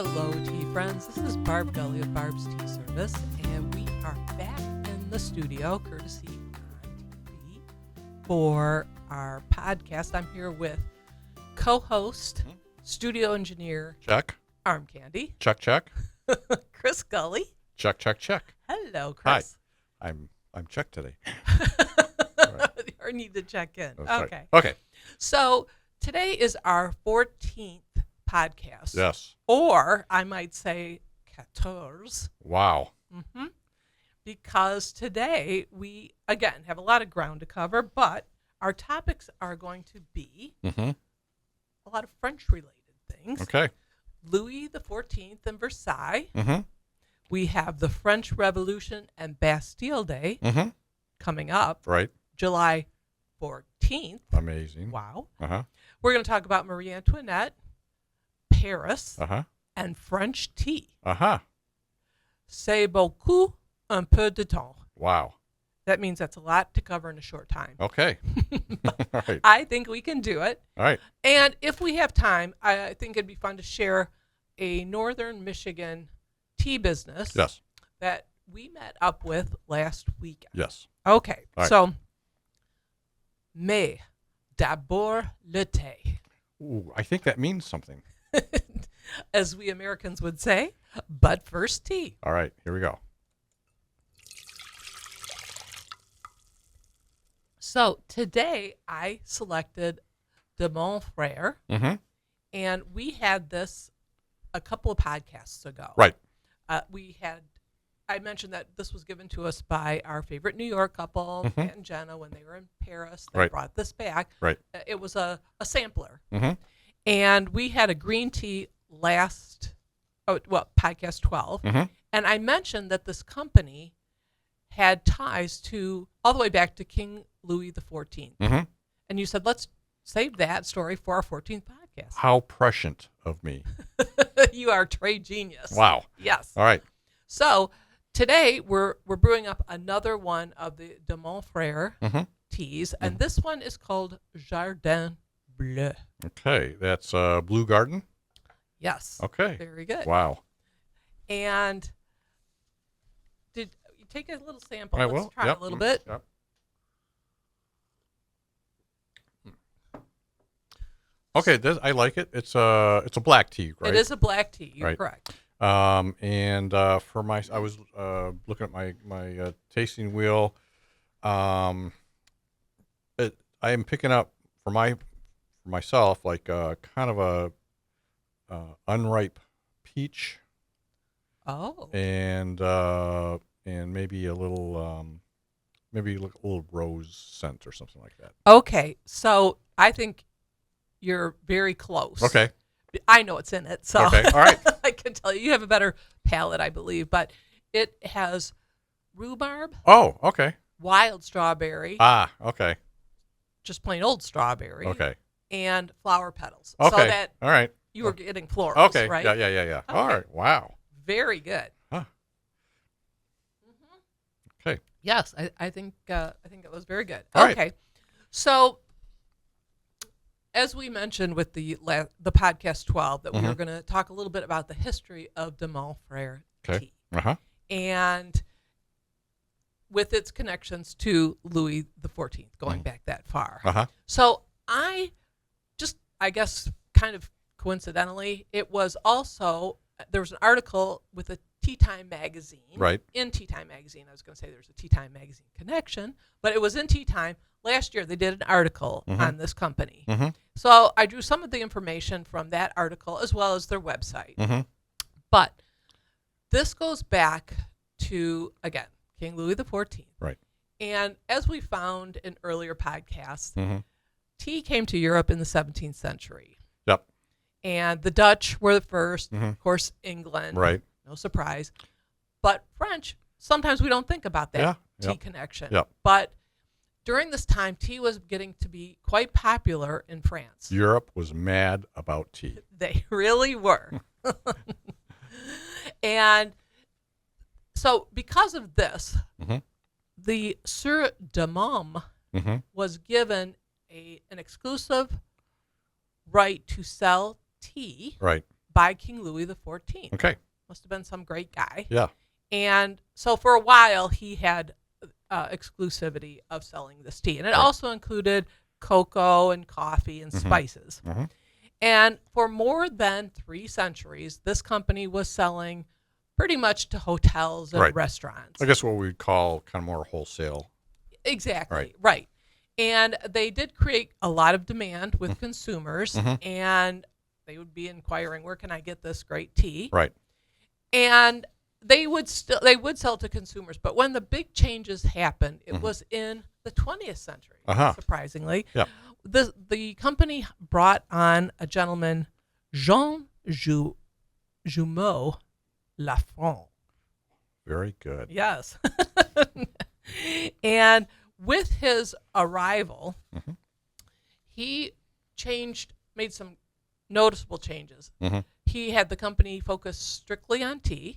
Hello, tea friends. This is Barb Gully of Barbs Tea Service, and we are back in the studio, courtesy ITV, for our podcast. I'm here with co-host, studio engineer, Check. Arm Candy, Check, check. Chris Gully. Check, check, check. Hello, Chris. Hi. I'm check today. Or need to check in. That's Okay. Right. Okay. So today is our 14th podcast. Yes. Or I might say 14. Wow. Mm-hmm. Because today we, again, have a lot of ground to cover, but our topics are going to be Mm-hmm. a lot of French-related things. Okay. Louis XIV and Versailles. Mm-hmm. We have the French Revolution and Bastille Day Mm-hmm. coming up, Right. July 14th. Amazing. Wow. Uh-huh. We're going to talk about Marie Antoinette, Paris, Uh-huh. and French tea. Uh-huh. C'est beaucoup, un peu de temps. Wow. That means that's a lot to cover in a short time. Okay. All right. I think we can do it. All right. And if we have time, I think it'd be fun to share a Northern Michigan tea business Yes. that we met up with last weekend. Yes. Okay, All right. so, mais d'abord le thé. Ooh, I think that means something. As we Americans would say, but first tea. All right. Here we go. So today I selected de mon frère, Mm-hmm. and we had this a couple of podcasts ago. Right. I mentioned that this was given to us by our favorite New York couple, Mhm. Matt and Jenna, when they were in Paris. They Right. brought this back. Right. It was a sampler. Mm-hmm. And we had a green tea podcast 12. Mm-hmm. And I mentioned that this company had ties to all the way back to King Louis XIV. Mm-hmm. And you said, let's save that story for our 14th podcast. How prescient of me. You are a trade genius. Wow. Yes. All right. So today we're brewing up another one of the de mon frère Mm-hmm. teas, and this one is called Jardin Bleu. Okay. That's Blue Garden. Yes. Okay. Very good. Wow. And did you take a little sample? I Let's will. try Yep. a little bit. Yep. Okay, I like it. It's a black tea, right? It is a black tea. You're Right. correct. And for I was looking at my tasting wheel. I am picking up for myself like kind of a unripe peach Oh. and maybe a little rose scent or something like that. Okay. So I think you're very close. Okay. I know it's in it, so Okay. All right. I can tell you have a better palate, I believe. But it has rhubarb, Oh, okay. wild strawberry, Ah, okay. just plain old strawberry, Okay. and flower petals. Okay. So that All right. you were getting florals, Okay. right? Yeah. All Okay. right. Wow. Very good. Huh. Mhm. Okay. Yes, I think it was very good. All right. Okay, so as we mentioned with the podcast 12, that we were Mhm. going to talk a little bit about the history of de mon frère Okay. tea Uh-huh. and with its connections to Louis XIV, going Mhm. back that far. Uh-huh. So I guess, kind of coincidentally, it was also, there was an article with a Tea Time magazine. Right. In Tea Time magazine. I was going to say there's a Tea Time magazine connection, but it was in Tea Time. Last year, they did an article Mhm. on this company. Mhm. So I drew some of the information from that article as well as their website. Mhm. But this goes back to, again, King Louis XIV. Right. And as we found in earlier podcasts, Mhm. tea came to Europe in the 17th century. Yep. And the Dutch were the first, Mhm. of course, England. Right. No surprise. But French, sometimes we don't think about that Yeah. tea Yep. connection. Yep. But during this time, tea was getting to be quite popular in France. Europe was mad about tea. They really were. And so because of this, Mhm. the Sieur de Maume Mhm. was given an exclusive right to sell tea Right. by King Louis XIV. Okay. Must have been some great guy. Yeah. And so for a while, he had exclusivity of selling this tea. And it also included cocoa and coffee and spices. Mm-hmm. And for more than 3 centuries, this company was selling pretty much to hotels and restaurants. I guess what we'd call kind of more wholesale. Exactly. Right. And they did create a lot of demand with consumers, and they would be inquiring, where can I get this great tea? Right. And they would sell to consumers. But when the big changes happened, it was in the 20th century, surprisingly. Yeah. The company brought on a gentleman, Jean Jumeau Lafont. Very good. Yes. And with his arrival, he made some noticeable changes. He had the company focus strictly on tea.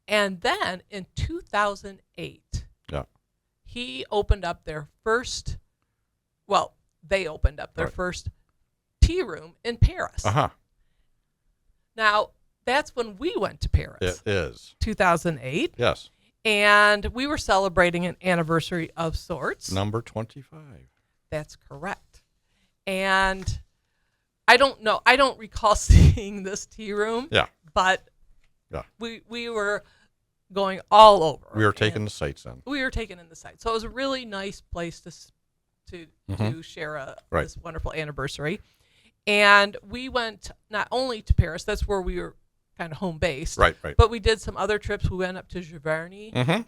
And then in 2008, he opened up their first, they opened up their first tea room in Paris. Now, that's when we went to Paris. It is. 2008. Yes. And we were celebrating an anniversary of sorts. Number 25. That's correct. And I don't know. I don't recall seeing this tea room. Yeah. But we were going all over. We were taking the sights in. We were taking in the sights. So it was a really nice place to share this wonderful anniversary. And we went not only to Paris, that's where we were kind of home based. Right. But we did some other trips. We went up to Giverny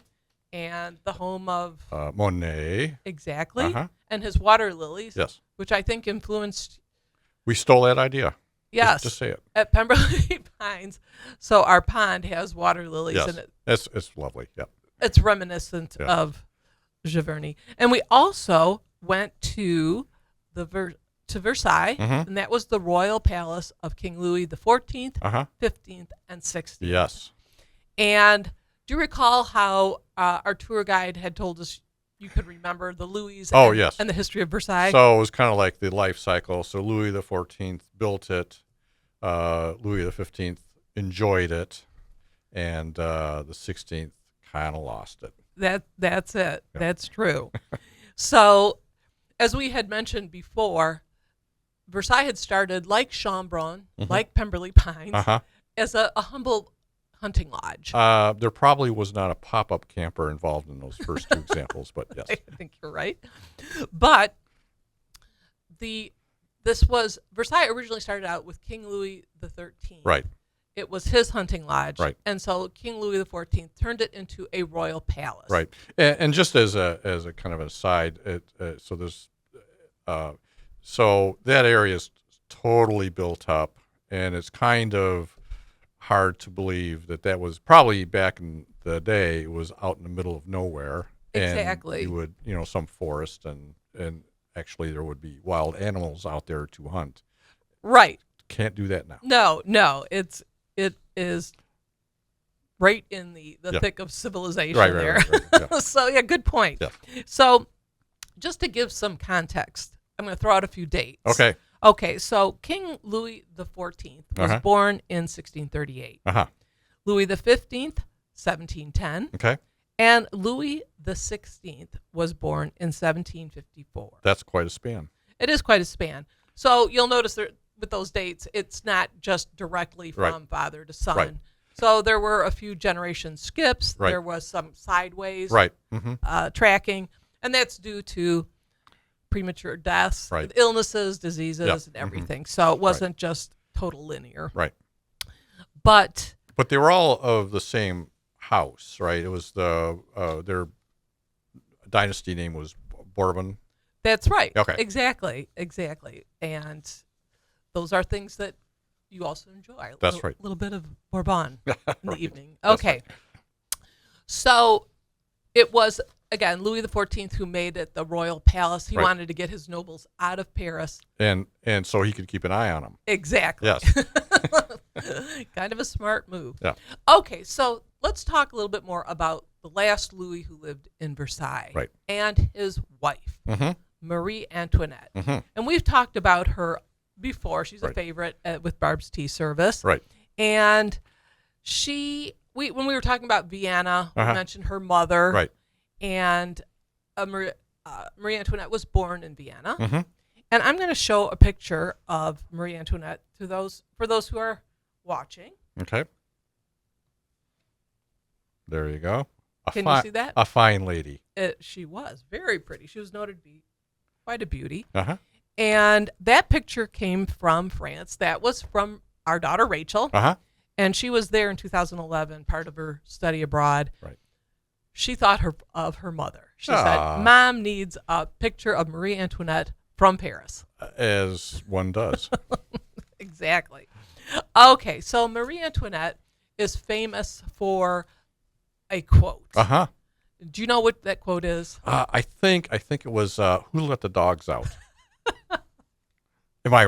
and the home of Monet. Exactly. And his water lilies. Yes. Which I think influenced. We stole that idea. Yes. Just say it. At Pemberley Pines. So our pond has water lilies in it. It's lovely. Yeah. It's reminiscent of Giverny. And we also went to Versailles, and that was the royal palace of King Louis XIV, 15th, and 16th. Yes. And do you recall how our tour guide had told us you could remember the Louis and the history of Versailles? So it was kind of like the life cycle. So Louis XIV built it. Louis XV enjoyed it, and the 16th kind of lost it. That's it. Yeah. That's true. So, as we had mentioned before, Versailles had started like Chambron, like Pemberley Pines, as a humble hunting lodge. There probably was not a pop-up camper involved in those first 2 examples, but yes. I think you're right. But Versailles originally started out with King Louis XIII. Right. It was his hunting lodge. Right. And so King Louis XIV turned it into a royal palace. Right. And just as a kind of an aside, so that area is totally built up, and it's kind of hard to believe that was probably back in the day. It was out in the middle of nowhere. Exactly. And you would, some forest, and actually there would be wild animals out there to hunt. Right. Can't do that now. No. It is right in the thick of civilization there. Right. So, good point. Yeah. So, just to give some context, I'm going to throw out a few dates. Okay, so King Louis XIV was born in 1638. Louis XV, 1710. Okay. And Louis XVI was born in 1754. That's quite a span. It is quite a span. So you'll notice with those dates, it's not just directly from father to son. Right. So there were a few generation skips. Right. There was some sideways tracking. And that's due to premature deaths, illnesses, diseases, and everything. So it wasn't just total linear. Right. But they were all of the same house, right? It was their dynasty name was Bourbon. That's right. Okay. Exactly. And those are things that you also enjoy. That's right. A little bit of Bourbon in the evening. That's okay. Right. So it was, again, Louis XIV who made it the royal palace. He wanted to get his nobles out of Paris. And so he could keep an eye on them. Exactly. Yes. Kind of a smart move. Yeah. Okay, so let's talk a little bit more about the last Louis who lived in Versailles. Right. And his wife, Marie Antoinette. And we've talked about her before. She's a Right. favorite with Barb's Tea Service. Right. And when we were talking about Vienna, we mentioned her mother. Right. And Marie Antoinette was born in Vienna. Mm-hmm. And I'm going to show a picture of Marie Antoinette for those who are watching. Okay. There you go. Can you see that? A fine lady. She was very pretty. She was noted to be quite a beauty. Uh-huh. And that picture came from France. That was from our daughter, Rachel. Uh-huh. And she was there in 2011, part of her study abroad. Right. She thought of her mother. She said, Mom needs a picture of Marie Antoinette from Paris. As one does. Exactly. Okay, so Marie Antoinette is famous for a quote. Uh-huh. Do you know what that quote is? I think it was who let the dogs out? Am I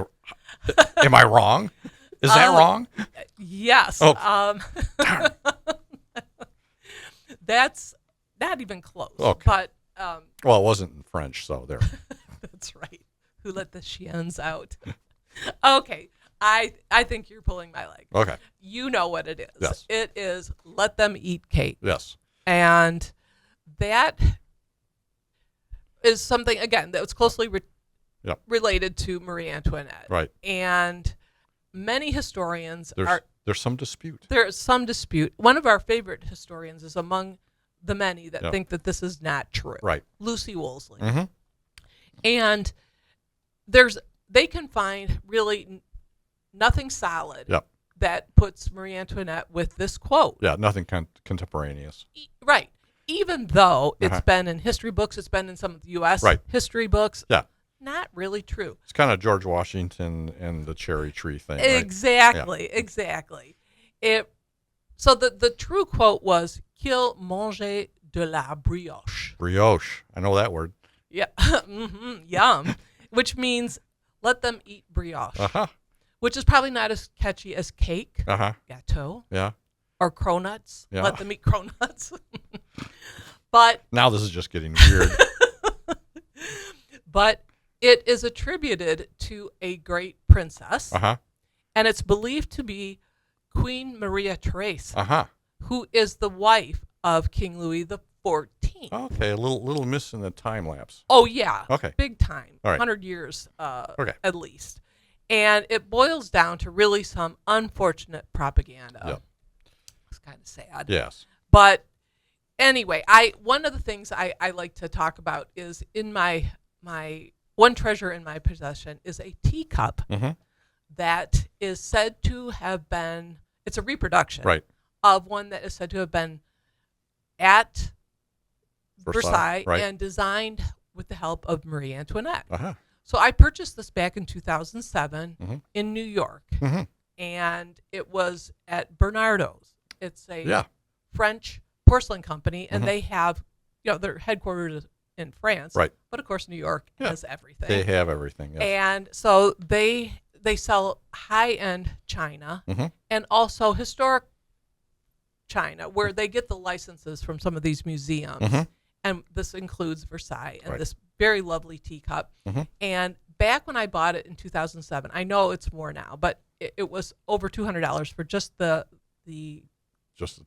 wrong? Is that wrong? Yes. Oh. Darn. That's not even close. Okay. But Well, it wasn't in French, so there. that's right. Who let the chiens out? Okay. I think you're pulling my leg. Okay. You know what it is. Yes. It is let them eat cake. Yes. And that is something, again, that was closely related to Marie Antoinette. Right. And many historians there's some dispute. There is some dispute. One of our favorite historians is among the many that think that this is not true. Right. Lucy Wolseley. Mm-hmm. And they can find really nothing solid that puts Marie Antoinette with this quote. Yeah, nothing contemporaneous. Right. Even though it's been in history books, it's been in some of the U.S. history books. Yeah. Not really true. It's kind of George Washington and the cherry tree thing. Exactly. Right? Yeah. Exactly. So the true quote was, qu'il mange de la brioche. Brioche. I know that word. Yeah. Mm-hmm. Yum. Which means let them eat brioche. Uh-huh. Which is probably not as catchy as cake, gâteau, Yeah. or cronuts. Yeah. Let them eat cronuts. But now this is just getting weird. But it is attributed to a great princess, and it's believed to be Queen Maria Theresa, who is the wife of King Louis XIV. Okay, a little miss in the time lapse. Oh yeah, okay, big time, all right. 100 years at least, and it boils down to really some unfortunate propaganda. Yep. It's kind of sad. Yes, but anyway, one of the things I like to talk about is in my one treasure in my possession is a teacup that is said to have been, it's a reproduction of one that is said to have been at Versailles and designed with the help of Marie Antoinette. So I purchased this back in 2007 in New York, and it was at Bernardo's. It's a French porcelain company, and they have, their headquarters in France, but of course New York has everything. They have everything, yes. And so they sell high-end china and also historic china, where they get the licenses from some of these museums. And this includes Versailles and this very lovely teacup. And back when I bought it in 2007, I know it's more now, but it was over $200 for just the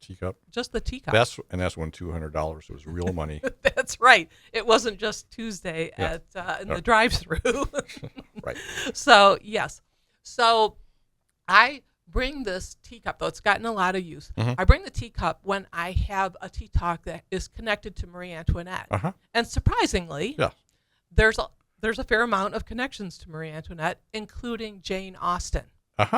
teacup. Just the teacup. That's when $200 was real money. That's right. It wasn't just Tuesday in the drive-through. Right. So yes. So I bring this teacup, though it's gotten a lot of use. I bring the teacup when I have a tea talk that is connected to Marie Antoinette. And surprisingly, there's a fair amount of connections to Marie Antoinette, including Jane Austen.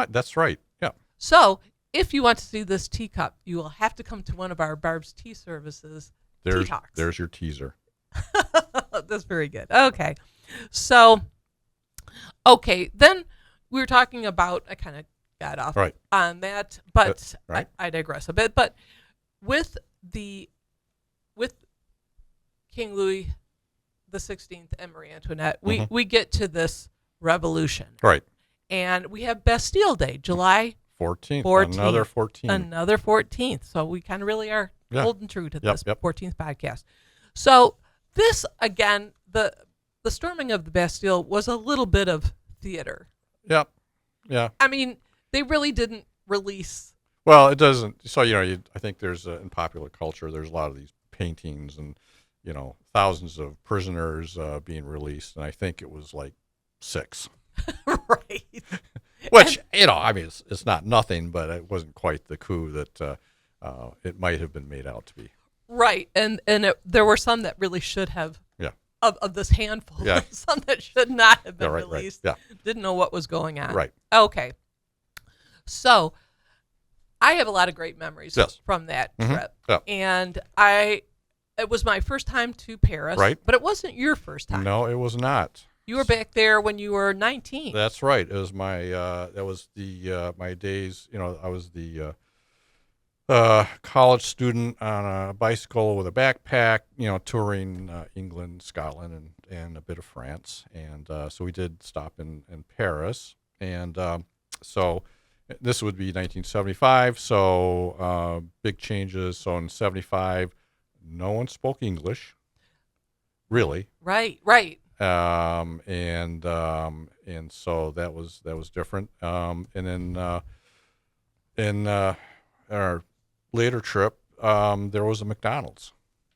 That's right. Yeah. So if you want to see this teacup, you will have to come to one of our Barbs Tea Services tea talks. There's your teaser. That's very good. Okay. So, then we were talking about, I kind of got off on that, but I digress a bit. But with King Louis XVI and Marie Antoinette, we get to this revolution. Right. And we have Bastille Day, July 14th. Another 14th. Another 14th. So we kind of really are holding true to this 14th podcast. So this, again, the storming of the Bastille was a little bit of theater. Yep. Yeah. I mean, they really didn't release. Well, it doesn't. So, I think there's in popular culture, there's a lot of these paintings and, thousands of prisoners being released. And I think it was like 6. Right. Which, I mean, it's not nothing, but it wasn't quite the coup that it might have been made out to be. Right. And there were some that really should have. Yeah. Of this handful. Yeah. Some that should not have been right, released. Right. Yeah. Didn't know what was going on. Right. Okay. So I have a lot of great memories from that trip. Yeah. And it was my first time to Paris. Right. But it wasn't your first time. No, it was not. You were back there when you were 19. That's right. It was my my days. I was the college student on a bicycle with a backpack. Touring England, Scotland, and a bit of France. And so we did stop in Paris. And so this would be 1975. So big changes. So in 75, no one spoke English. Really. Right. And so that was different. And then in our later trip, there was a McDonald's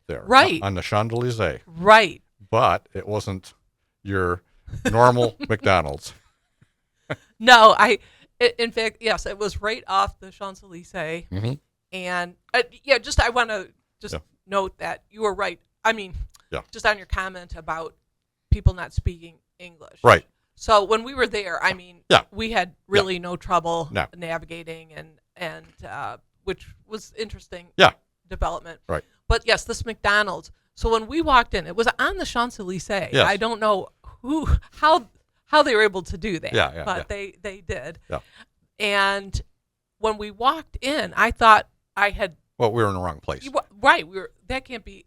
there, right, on the Champs-Élysées, right. But it wasn't your normal McDonald's. No, in fact, yes, it was right off the Champs-Élysées, mm-hmm. and I want to note that you were right. I mean, just on your comment about people not speaking English. Right. So when we were there, I mean, we had really no trouble navigating and which was interesting development. Right. But yes, this McDonald's. So when we walked in, it was on the Champs-Élysées. Yes. I don't know how they were able to do that. But they did. Yeah. And when we walked in, I thought I had. Well, we were in the wrong place. Right. That can't be.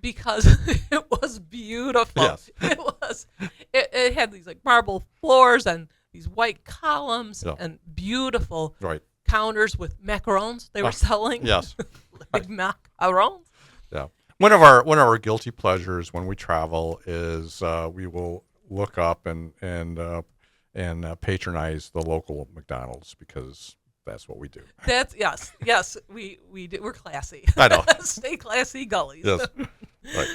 Because it was beautiful. Yes. It was. It had these like marble floors and these white columns and beautiful counters with macarons they were selling. Yes. Big macarons. Yeah. One of our guilty pleasures when we travel is we will look up and patronize the local McDonald's because that's what we do. That's yes. We do. We're classy. I know. Stay classy, gullies. Yes. Right.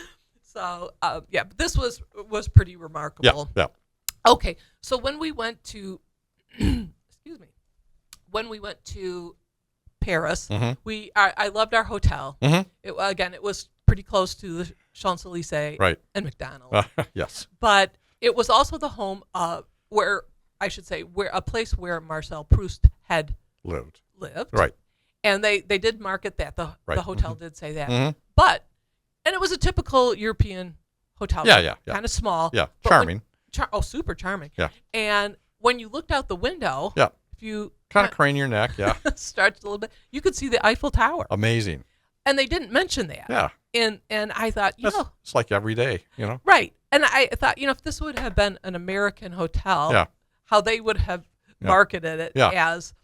So but this was pretty remarkable. Yeah. Okay, so when we went to, when we went to Paris, mm-hmm. I loved our hotel. Mm-hmm. It was pretty close to the Champs-Élysées and McDonald's. Yes. But it was also the home of where a place where Marcel Proust had lived. Right. And they did market that. The hotel mm-hmm. did say that. Mm-hmm. And it was a typical European hotel. Yeah. Kind of small. Yeah. Charming. Super charming. Yeah. And when you looked out the window, if you kind of crane your neck, stretched a little bit, you could see the Eiffel Tower. Amazing. And they didn't mention that. Yeah. And I thought, it's like every day, Right. And I thought, if this would have been an American hotel, how they would have marketed it as,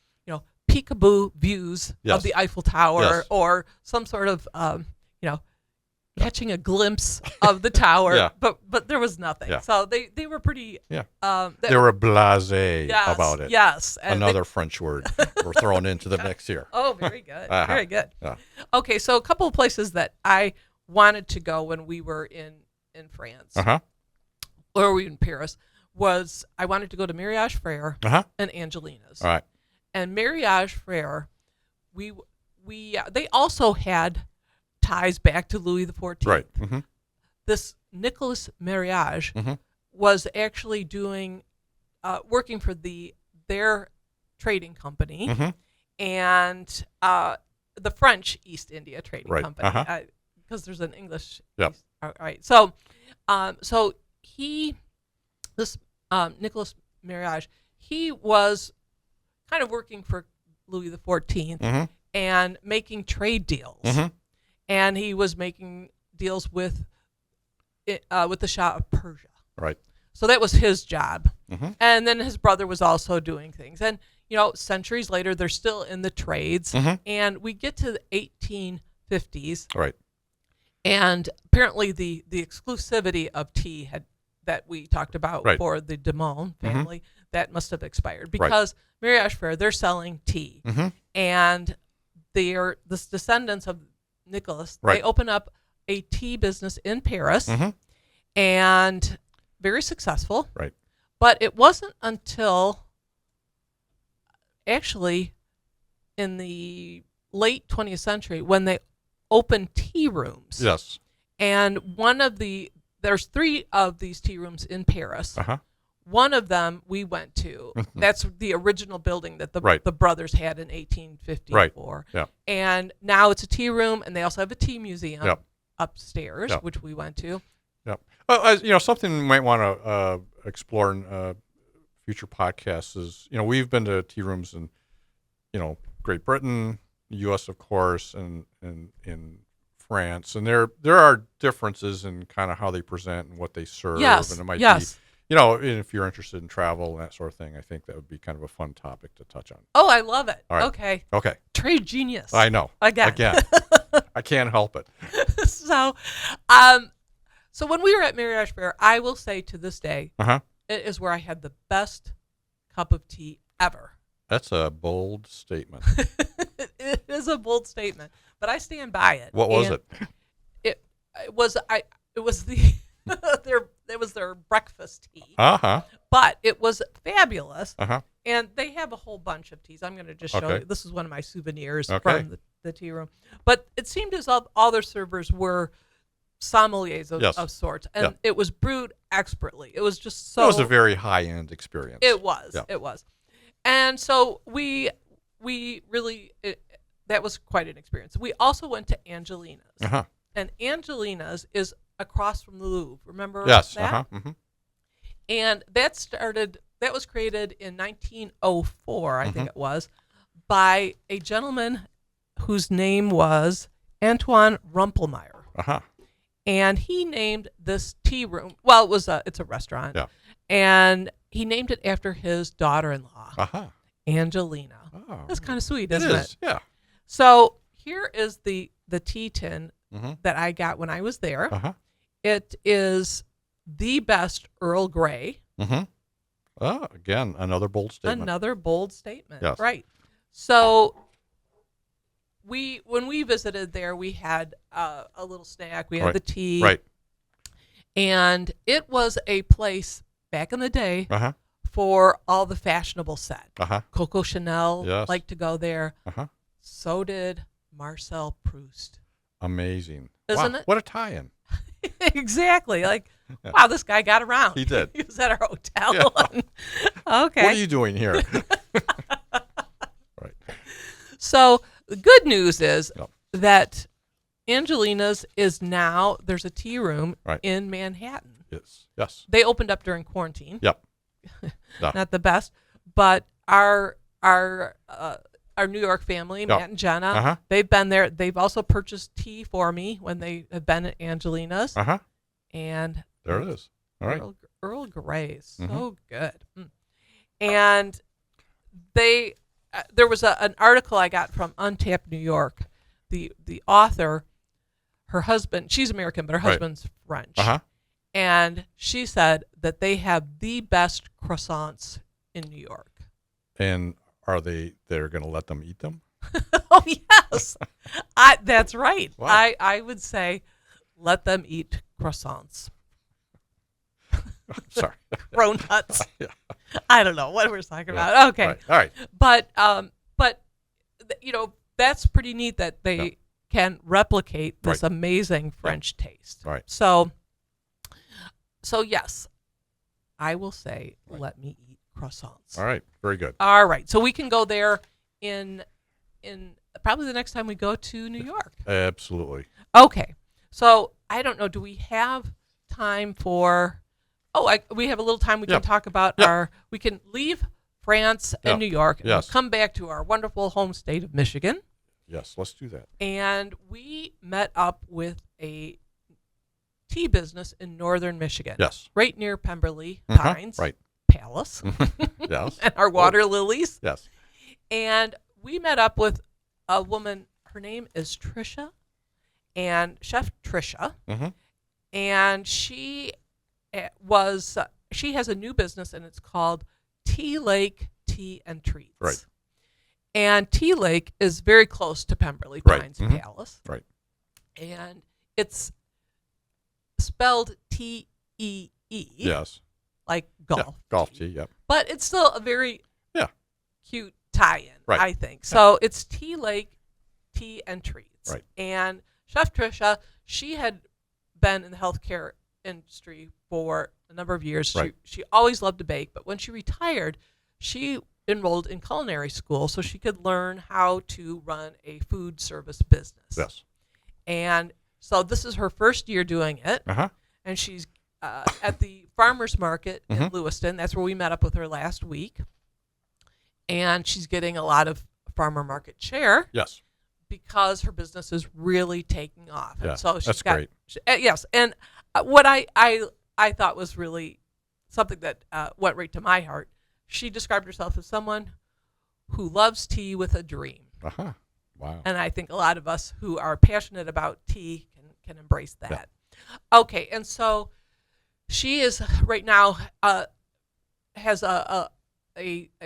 peekaboo views of the Eiffel Tower or some sort of, catching a glimpse of the tower, but there was nothing. Yeah. So they were pretty. Yeah. They were blasé about it. Yes. Another French word we're throwing into the mix here. Oh, very good. Very good. Yeah. Okay, so a couple of places that I wanted to go when we were in France, or we were in Paris, was I wanted to go to Mariage Frere and Angelina's. All right. And Mariage Frere, they also had ties back to Louis XIV. Right. Mm-hmm. This Nicolas Mariage mm-hmm. was actually doing, working for their trading company mm-hmm. and the French East India Trading Company, because there's an English. Yep. All right. So, Nicolas Mariage, he was kind of working for Louis XIV mm-hmm. and making trade deals. Mm-hmm. And he was making deals with the Shah of Persia. Right. So that was his job. Mm-hmm. And then his brother was also doing things. And, centuries later, they're still in the trades. Mm-hmm. And we get to the 1850s. Right. And apparently the exclusivity of tea that we talked about for the de Meaux family, that must have expired because Marriott Fair, they're selling tea. And they're the descendants of Nicholas. They open up a tea business in Paris and very successful. Right. But it wasn't until actually in the late 20th century when they opened tea rooms. Yes. And there's 3 of these tea rooms in Paris. One of them we went to. That's the original building that the brothers had in 1854. Yeah. And now it's a tea room, and they also have a tea museum upstairs, Yep. which we went to. Yep. Well, something we might want to explore in future podcasts is, we've been to tea rooms in, Great Britain, U.S. of course, and in France, and there are differences in kind of how they present and what they serve, and it might be, if you're interested in travel and that sort of thing, I think that would be kind of a fun topic to touch on. Oh, I love it. All right. Okay. Trade genius. I know. Again. I can't help it. So when we were at Marriott Fair, I will say to this day, it is where I had the best cup of tea ever. That's a bold statement. It is a bold statement, but I stand by it. What was it? It was the it was their breakfast tea. But it was fabulous. And they have a whole bunch of teas. I'm going to just show you. This is one of my souvenirs from the tea room. But it seemed as though all their servers were sommeliers of sorts, and it was brewed expertly. It was just so. It was a very high-end experience. It was. Yeah. It was. And so we really, that was quite an experience. We also went to Angelina's. And Angelina's is across from the Louvre. Remember that? And that was created in 1904, I think it was, by a gentleman whose name was Antoine Rumpelmeyer. And he named this tea room, well, it's a restaurant. Yeah. And he named it after his daughter-in-law, Angelina. Oh. That's kind of sweet, isn't it? Yeah. So here is the tea tin that I got when I was there. It is the best Earl Grey. Oh, again, another bold statement. Yes. Right. So when we visited there, we had a little snack. We had the tea. Right. And it was a place back in the day for all the fashionable set. Coco Chanel liked to go there. So did Marcel Proust. Amazing. Isn't it? What a tie-in. Exactly. Like, wow, this guy got around. He did. He was at our hotel. Yeah. Okay. What are you doing here? Right. So the good news is that Angelina's is now, there's a tea room in Manhattan. Yes. They opened up during quarantine. Yep. Not the best, but our New York family, Matt and Jenna, they've been there. They've also purchased tea for me when they have been at Angelina's. And there it is. All right. Earl Grey, so good. And there was an article I got from Untapped New York. The author, her husband, she's American, but her husband's French. And she said that they have the best croissants in New York. And they're going to let them eat them? Oh, yes. That's right. Wow. I would say let them eat croissants. Sorry. Cronuts. I don't know what we're talking about. Okay. All right. But that's pretty neat that they can replicate this amazing French taste. Right. So yes, I will say let me eat croissants. All right. Very good. All right. So we can go there in probably the next time we go to New York. Absolutely. Okay. So I don't know. Do we have time for? We have a little time. We can talk about we can leave France and New York and come back to our wonderful home state of Michigan. Yes, let's do that. And we met up with a tea business in northern Michigan. Yes. Right near Pemberley Pines. Right. Palace. Yes. And our water lilies. Yes. And we met up with a woman. Her name is Trisha, and Chef Trisha. And she has a new business, and it's called Tea Lake Tea and Treats. Right. And Tea Lake is very close to Pemberley Right. Pines Mhm. Palace. Right. And it's spelled T-E-E. Yes. Like Yeah, golf. golf tea. Yep. But it's still a very Yeah. cute tie-in, Right. I think. So it's Tea Lake Tea and Treats. Right. And Chef Trisha, she had been in the healthcare industry for a number of years. Right. She always loved to bake, but when she retired, she enrolled in culinary school so she could learn how to run a food service business. Yes. And so this is her first year doing it. Uh-huh. And she's at the farmers market in Mhm. Lewiston. That's where we met up with her last week. And she's getting a lot of farmer market share Yes. because her business is really taking off. Yeah, And so she's that's got, great. Yes. And what I thought was really something that went right to my heart, she described herself as someone who loves tea with a dream. Uh-huh. Wow. And I think a lot of us who are passionate about tea can embrace that. Okay, and so she is right now has a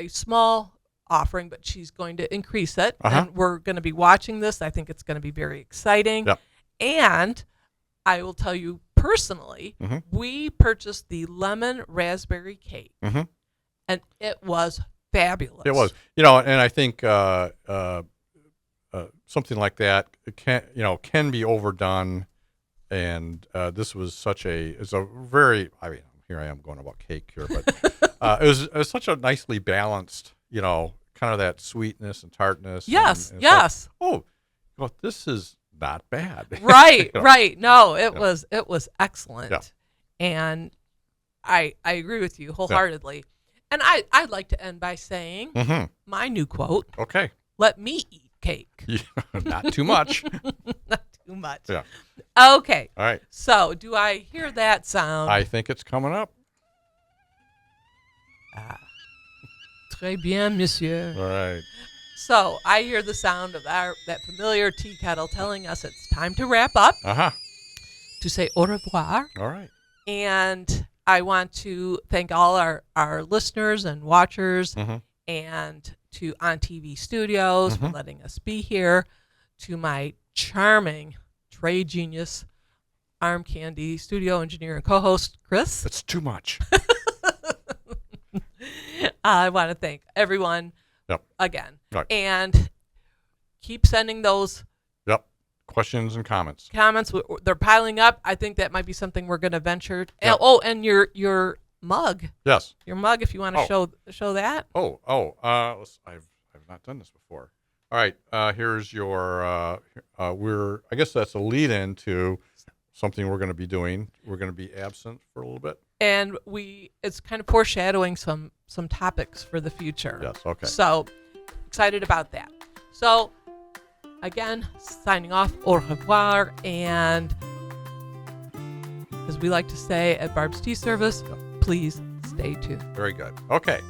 small offering, but she's going to increase it. Uh-huh. And we're going to be watching this. I think it's going to be very exciting. Yep. And I will tell you personally, Mhm. we purchased the lemon raspberry cake, Mhm. and it was fabulous. It was. And I think something like that can be overdone. And this was it's a very, here I am going about cake here, but it was such a nicely balanced, kind of that sweetness and tartness. Yes, and yes. Like, this is not bad. Right, You know? right. No, it Yeah. was excellent. Yeah. And I agree with you wholeheartedly. And I'd like to end by saying Mm-hmm. my new quote, Okay. let me eat cake. Yeah, not too much. Not too much. Yeah. Okay. All right. So do I hear that sound? I think it's coming up. Très bien, monsieur. All right. So I hear the sound of that familiar tea kettle telling us it's time to wrap up, Uh-huh. to say au revoir. All right. And I want to thank all our listeners and watchers Mm-hmm. and to On TV Studios for Mhm. letting us be here, to my charming trade genius, arm candy studio engineer and co-host, Chris. It's too much. I want to thank everyone Yep. again. Right. And keep sending those Yep. Questions and comments. comments. They're piling up. I think that might be something we're going to venture. Yep. And your mug. Yes. Your mug, if you want to show that. I've not done this before. All right. Here's your. I guess that's a lead in to something we're going to be doing. We're going to be absent for a little bit. And it's kind of foreshadowing some topics for the future. Yes. Okay. So excited about that. So again, signing off, au revoir, and as we like to say at Barbs Tea Service, please stay tuned. Very good. Okay.